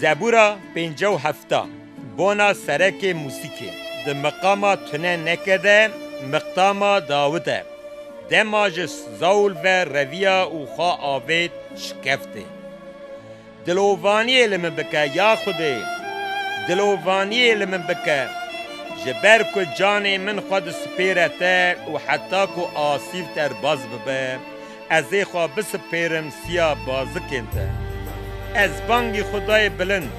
زبورا 57 بونا سرک موسیقی ده مقام تنه نکده مقام داوده دماجس زول و رویا و خوا آوید شکفته دلووانی علم بکه یا خوده دلووانی علم بکه جبر کو جان من خود سپیرته و حتی کو آسیف تر باز ببه از خوا بسپیرم سیا بازکنته از بانگی خدای بلند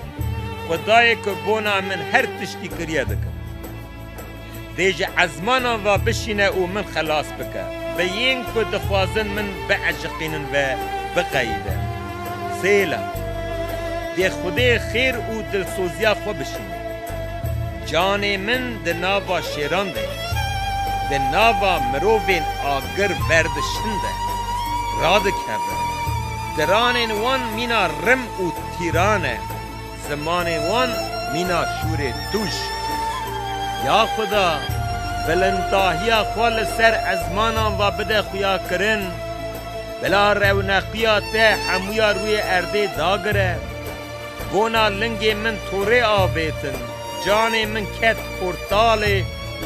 خدای که بونا من هر تشتی کریه دکم دیجه عزمانا و بشینه و من خلاص بکه به این که دخوازن من بعجقینن و بقیده سیلا دی خدای خیر و دلسوزیا خو بشینه جان من ده ناوا شیران ده ده ناوا مروفین آگر وردشنده راده کرده دران وان مینا رم و تیرانه زمان وان مینا شور توش یا خدا بلنداهیا خوال سر ازمانان و بده خویا کرن بلا رونقیا ته حمویا روی ارده داگره بونا لنگ من توره آبیتن جان من کت خورتال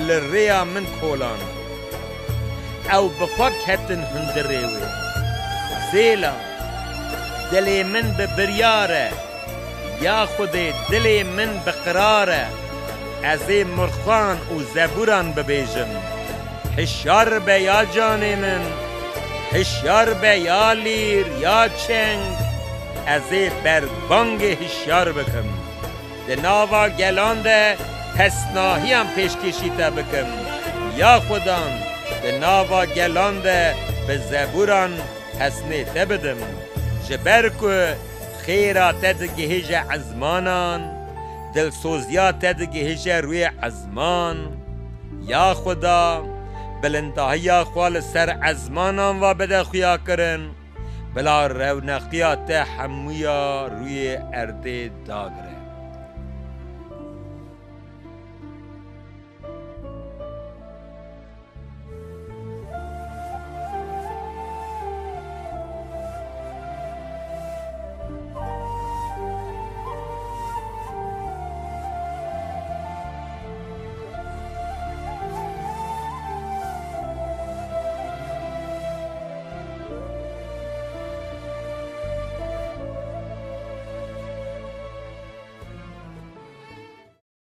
لریا من کولان او بخوا کتن هندره زیلا دل من ببریاره یا خود دل من بقراره از مرخان و زبوران ببیجم هشیار به یا جان من هشیار به یا لیر یا چنگ از بربانگ هشیار بکم ده ناوا گلانده پسناهی هم پیشکشیده بکم یا خودان ده ناوا گلانده به زبوران پسنیده بدم جبرکو خیرات دگهج عزمانان دلسوزیات دگهج روی عزمان یا خدا بلندهی خوال سر عزمانان و بده خویا کرن بلا رونقیات حمویا روی ارده داگر